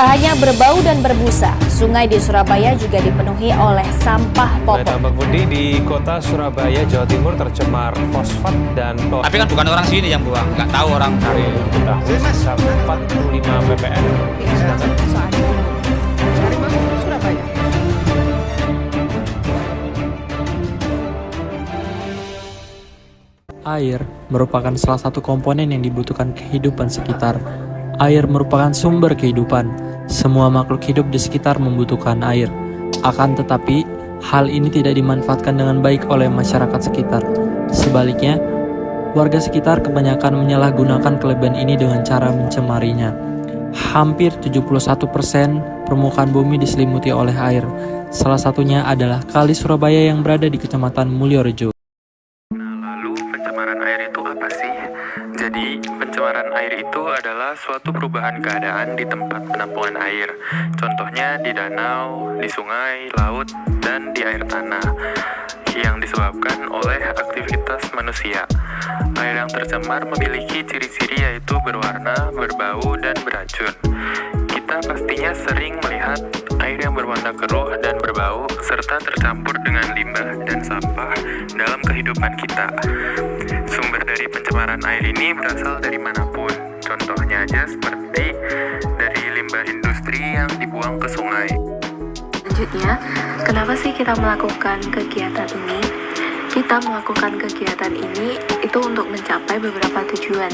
Tak hanya berbau dan berbusa, sungai di Surabaya juga dipenuhi oleh sampah popok. Tambak Budi di kota Surabaya, Jawa Timur tercemar fosfat dan klor. Tapi kan bukan orang sini yang buang, nggak tahu orang. Hari kita sisa 45 ppm. Surabaya. Air merupakan salah satu komponen yang dibutuhkan kehidupan sekitar. Air merupakan sumber kehidupan. Semua makhluk hidup di sekitar membutuhkan air. Akan tetapi, hal ini tidak dimanfaatkan dengan baik oleh masyarakat sekitar. Sebaliknya, warga sekitar kebanyakan menyalahgunakan kelebihan ini dengan cara mencemarinya. Hampir 71% permukaan bumi diselimuti oleh air. Salah satunya adalah Kali Surabaya yang berada di Kecamatan Mulyorejo. Pencemaran air itu apa sih? Jadi, pencemaran air itu adalah suatu perubahan keadaan di tempat penampungan air. Contohnya di danau, di sungai, laut, dan di air tanah yang disebabkan oleh aktivitas manusia. Air yang tercemar memiliki ciri-ciri yaitu berwarna, berbau, dan beracun. Kita pastinya sering melihat air yang berwarna keruh dan berbau serta tercampur dengan limbah dan sampah dalam kehidupan kita. Sumber dari pencemaran air ini berasal dari manapun. Contohnya aja seperti dari limbah industri yang dibuang ke sungai. Selanjutnya, kenapa sih kita melakukan kegiatan ini? Kita melakukan kegiatan ini itu untuk mencapai beberapa tujuan.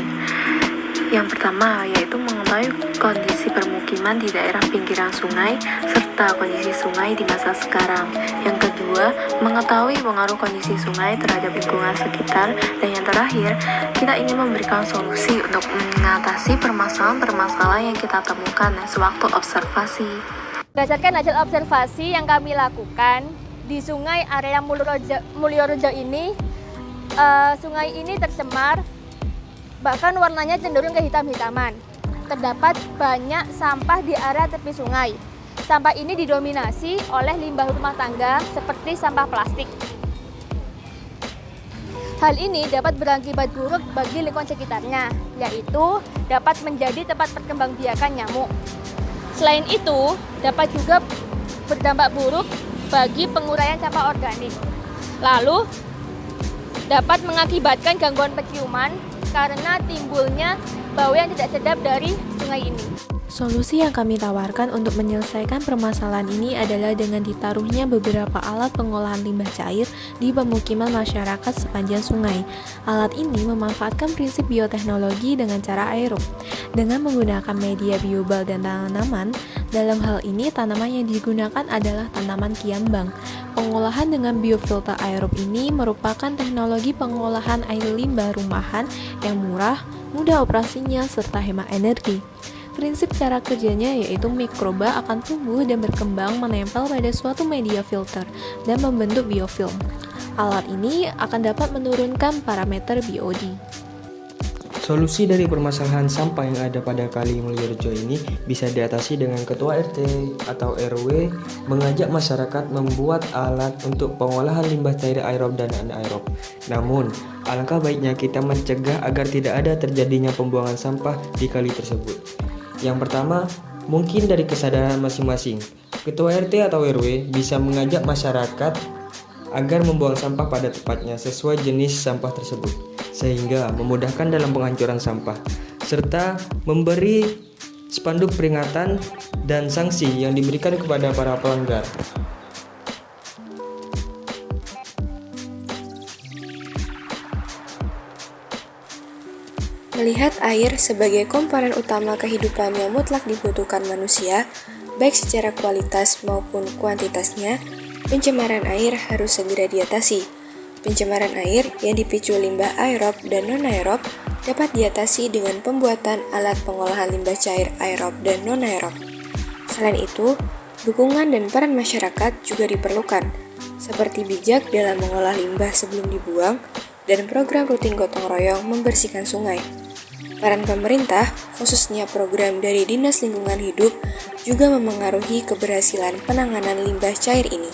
Yang pertama yaitu mengetahui kondisi permukiman di daerah pinggiran sungai serta kondisi sungai di masa sekarang. Yang kedua, mengetahui pengaruh kondisi sungai terhadap lingkungan sekitar. Dan yang terakhir, kita ingin memberikan solusi untuk mengatasi permasalahan-permasalahan yang kita temukan sewaktu observasi. Berdasarkan hasil observasi yang kami lakukan di sungai area Mulyorejo ini, sungai ini tercemar. Bahkan warnanya cenderung kehitam-hitaman. Terdapat banyak sampah di area tepi sungai. Sampah ini didominasi oleh limbah rumah tangga seperti sampah plastik. Hal ini dapat berakibat buruk bagi lingkungan sekitarnya, yaitu dapat menjadi tempat perkembangbiakan nyamuk. Selain itu, dapat juga berdampak buruk bagi penguraian sampah organik. Lalu, dapat mengakibatkan gangguan penciuman karena timbulnya bau yang tidak sedap dari sungai ini. Solusi yang kami tawarkan untuk menyelesaikan permasalahan ini adalah dengan ditaruhnya beberapa alat pengolahan limbah cair di pemukiman masyarakat sepanjang sungai. Alat ini memanfaatkan prinsip bioteknologi dengan cara aerob. Dengan menggunakan media biobal dan tanaman, dalam hal ini tanaman yang digunakan adalah tanaman kiambang. Pengolahan dengan biofilter aerob ini merupakan teknologi pengolahan air limbah rumahan yang murah, mudah operasinya, serta hemat energi. Prinsip cara kerjanya yaitu mikroba akan tumbuh dan berkembang menempel pada suatu media filter dan membentuk biofilm. Alat ini akan dapat menurunkan parameter BOD. Solusi dari permasalahan sampah yang ada pada Kali Mulyorejo ini bisa diatasi dengan ketua RT atau RW mengajak masyarakat membuat alat untuk pengolahan limbah cair aerob dan anaerob. Namun, alangkah baiknya kita mencegah agar tidak ada terjadinya pembuangan sampah di kali tersebut. Yang pertama, mungkin dari kesadaran masing-masing. Ketua RT atau RW bisa mengajak masyarakat agar membuang sampah pada tempatnya sesuai jenis sampah tersebut, sehingga memudahkan dalam penghancuran sampah, serta memberi spanduk peringatan dan sanksi yang diberikan kepada para pelanggar. Melihat air sebagai komponen utama kehidupan yang mutlak dibutuhkan manusia, baik secara kualitas maupun kuantitasnya, pencemaran air harus segera diatasi. Pencemaran air yang dipicu limbah aerob dan non-aerob dapat diatasi dengan pembuatan alat pengolahan limbah cair aerob dan non-aerob. Selain itu, dukungan dan peran masyarakat juga diperlukan, seperti bijak dalam mengolah limbah sebelum dibuang dan program rutin gotong royong membersihkan sungai. Peran pemerintah, khususnya program dari Dinas Lingkungan Hidup, juga memengaruhi keberhasilan penanganan limbah cair ini.